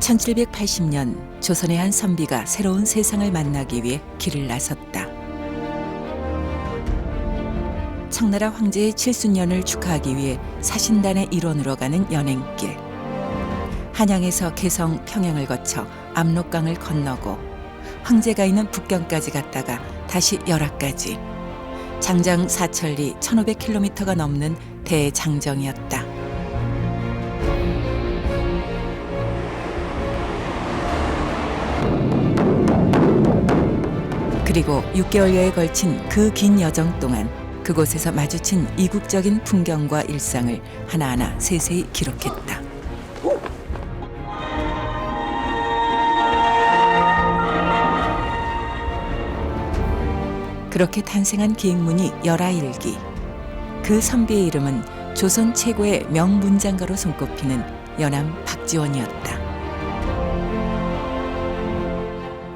1780년 조선의 한 선비가 새로운 세상을 만나기 위해 길을 나섰다. 청나라 황제의 7순년을 축하하기 위해 사신단의 일원으로 가는 연행길. 한양에서 개성, 평양을 거쳐 압록강을 건너고 황제가 있는 북경까지 갔다가 다시 열하까지. 장장 4천리 1500km가 넘는 대장정이었다. 그리고 6개월여에 걸친 그 긴 여정 동안 그곳에서 마주친 이국적인 풍경과 일상을 하나하나 세세히 기록했다. 그렇게 탄생한 기행문이 열하일기. 그 선비의 이름은 조선 최고의 명문장가로 손꼽히는 연암 박지원이었다.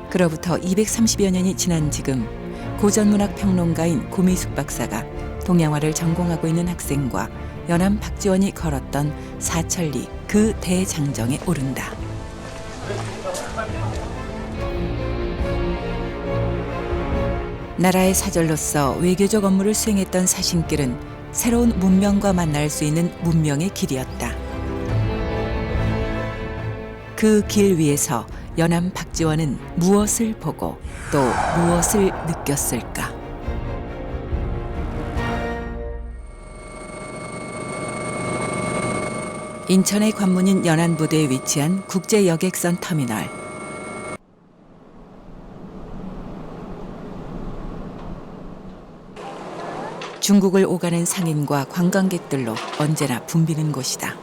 그로부터 230여 년이 지난 지금 고전문학 평론가인 고미숙 박사가 동양화를 전공하고 있는 학생과 연암 박지원이 걸었던 사천리 그 대장정에 오른다. 나라의 사절로서 외교적 업무를 수행했던 사신길은 새로운 문명과 만날 수 있는 문명의 길이었다. 그 길 위에서 연암 박지원은 무엇을 보고 또 무엇을 느꼈을까? 인천의 관문인 연안부두에 위치한 국제여객선 터미널. 중국을 오가는 상인과 관광객들로 언제나 붐비는 곳이다.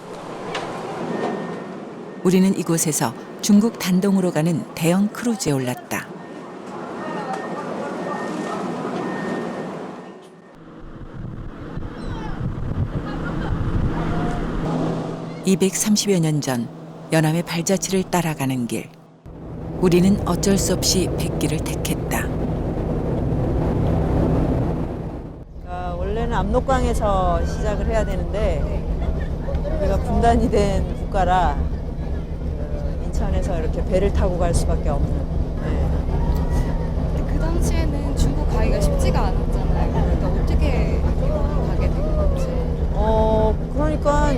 우리는 이곳에서 중국 단동으로 가는 대형 크루즈에 올랐다. (230여 년 전) 연암의 발자취를 따라가는 길. 우리는 어쩔 수 없이 뱃길을 택했다. 원래는 압록강에서 시작을 해야 되는데 우리가 분단이 된 국가라 인천에서 이렇게 배를 타고 갈 수밖에 없는. 근데 그 당시에는 중국 가기가 쉽지가 않았잖아요. 그러니까 어떻게 가게 된 건지. 그러니까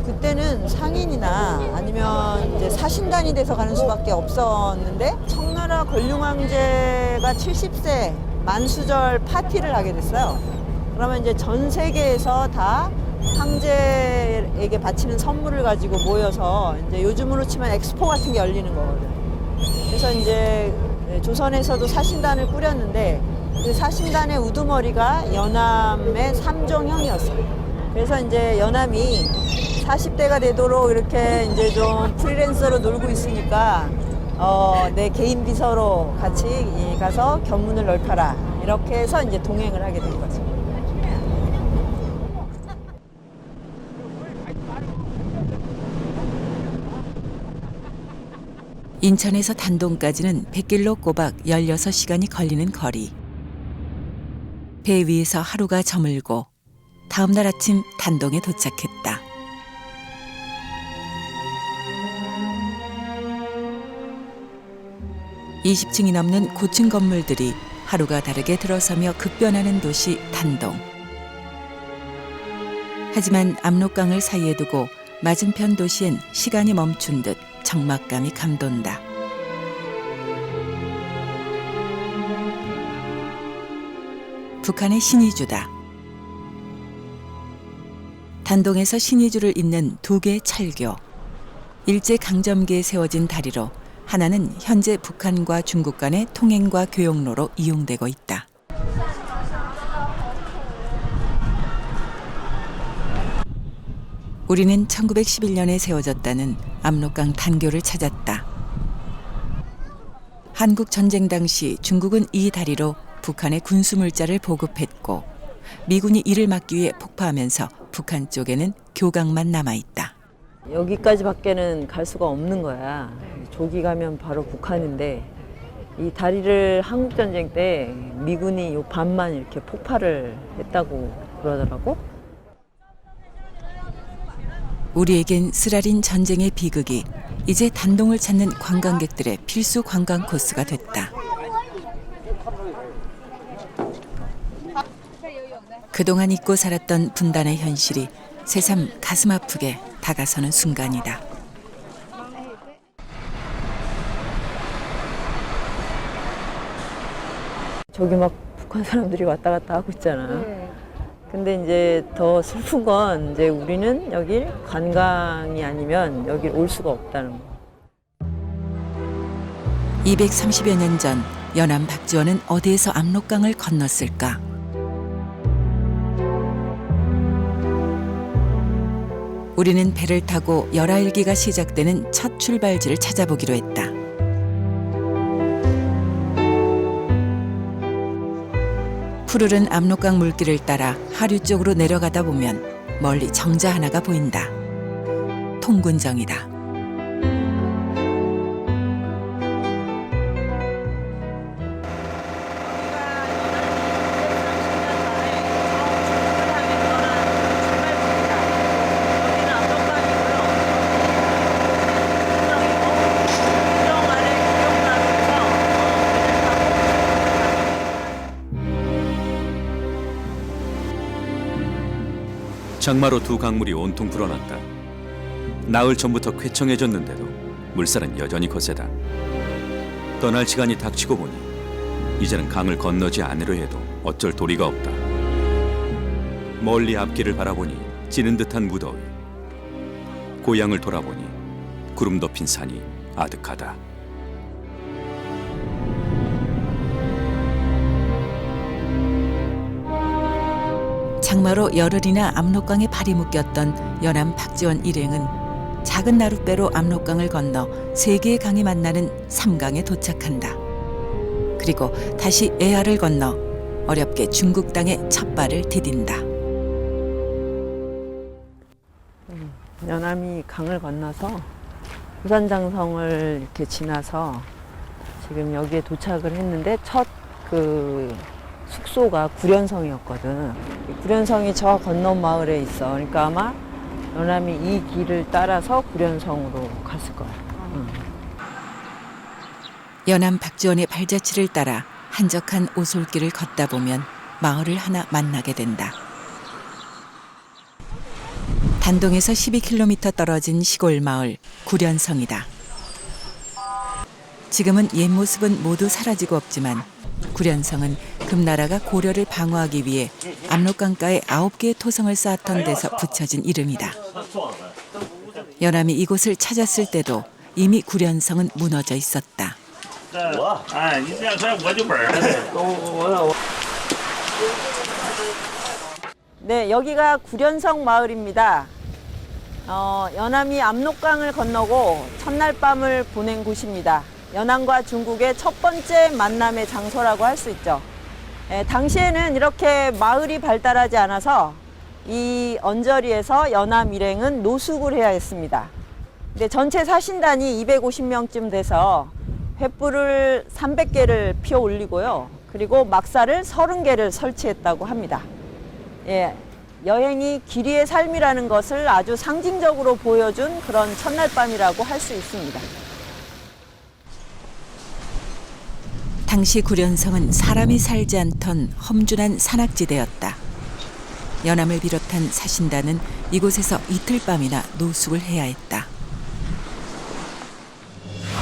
그때는 상인이나 아니면 이제 사신단이 돼서 가는 수밖에 없었는데 청나라 권룡 황제가 70세 만수절 파티를 하게 됐어요. 그러면 이제 전 세계에서 다 황제에게 바치는 선물을 가지고 모여서 이제 요즘으로 치면 엑스포 같은 게 열리는 거거든. 그래서 이제 조선에서도 사신단을 꾸렸는데 그 사신단의 우두머리가 연암의 삼종형이었어요. 그래서 이제 연암이 40대가 되도록 이렇게 이제 좀 프리랜서로 놀고 있으니까 내 개인 비서로 같이 가서 견문을 넓혀라. 이렇게 해서 이제 동행을 하게 된 거죠. 인천에서 단동까지는 뱃길로 꼬박 16시간이 걸리는 거리. 배 위에서 하루가 저물고 다음 날 아침 단동에 도착했다. (20층이) 넘는 고층 건물들이 하루가 다르게 들어서며 급변하는 도시 단동. 하지만 압록강을 사이에 두고 맞은편 도시엔 시간이 멈춘 듯 적막감이 감돈다. 북한의 신의주다. 단동에서 신의주를 잇는 두 개의 철교. 일제강점기에 세워진 다리로 하나는 현재 북한과 중국 간의 통행과 교역로로 이용되고 있다. 우리는 1911년에 세워졌다는 압록강 단교를 찾았다. 한국 전쟁 당시 중국은 이 다리로 북한의 군수물자를 보급했고 미군이 이를 막기 위해 폭파하면서 북한 쪽에는 교각만 남아있다. 여기까지 밖에는 갈 수가 없는 거야. 저기 가면 바로 북한인데 이 다리를 한국전쟁 때 미군이 요 반만 이렇게 폭파를 했다고 그러더라고. 우리에겐 쓰라린 전쟁의 비극이 이제 단동을 찾는 관광객들의 필수 관광 코스가 됐다. 그동안 잊고 살았던 분단의 현실이 새삼 가슴 아프게 다가서는 순간이다. 저기 막 북한 사람들이 왔다 갔다 하고 있잖아. 근데 이제 더 슬픈 건 이제 우리는 여길 관광이 아니면 여길 올 수가 없다는 거. 230여 년 전 연암 박지원은 어디에서 압록강을 건넜을까? 우리는 배를 타고 열하일기가 시작되는 첫 출발지를 찾아보기로 했다. 푸르른 압록강 물길을 따라 하류 쪽으로 내려가다 보면 멀리 정자 하나가 보인다. 통군정이다. 장마로 두 강물이 온통 불어났다. 나흘 전부터 쾌청해졌는데도 물살은 여전히 거세다. 떠날 시간이 닥치고 보니 이제는 강을 건너지 않으려 해도 어쩔 도리가 없다. 멀리 앞길을 바라보니 찌는 듯한 무더위. 고향을 돌아보니 구름 덮인 산이 아득하다. 장마로 열흘이나 압록강에 발이 묶였던 연암 박지원 일행은 작은 나룻배로 압록강을 건너 세 개의 강이 만나는 삼강에 도착한다. 그리고 다시 애하를 건너 어렵게 중국 땅에 첫 발을 디딘다. 연암이 강을 건너서 부산장성을 이렇게 지나서 지금 여기에 도착을 했는데 첫 숙소가 구련성이었거든. 구련성이 저 건넌 마을에 있어. 그러니까 아마 연암이 이 길을 따라서 구련성으로 갔을 거야. 연암 박지원의 발자취를 따라 한적한 오솔길을 걷다 보면 마을을 하나 만나게 된다. 단동에서 12km 떨어진 시골 마을 구련성이다. 지금은 옛 모습은 모두 사라지고 없지만 구련성은 금나라가 고려를 방어하기 위해 압록강가에 9개의 토성을 쌓았던 데서 붙여진 이름이다. 연암이 이곳을 찾았을 때도 이미 구련성은 무너져 있었다. 네, 여기가 구련성 마을입니다. 연암이 압록강을 건너고 첫날 밤을 보낸 곳입니다. 연암과 중국의 첫 번째 만남의 장소라고 할 수 있죠. 당시에는 이렇게 마을이 발달하지 않아서 이 언저리에서 연암 일행은 노숙을 해야 했습니다. 근데 전체 사신단이 250명쯤 돼서 횃불을 300개를 피워 올리고요. 그리고 막사를 30개를 설치했다고 합니다. 여행이 길이의 삶이라는 것을 아주 상징적으로 보여준 그런 첫날 밤이라고 할 수 있습니다. 당시 구련성은 사람이 살지 않던 험준한 산악지대였다. 연암을 비롯한 사신단은 이곳에서 이틀 밤이나 노숙을 해야 했다.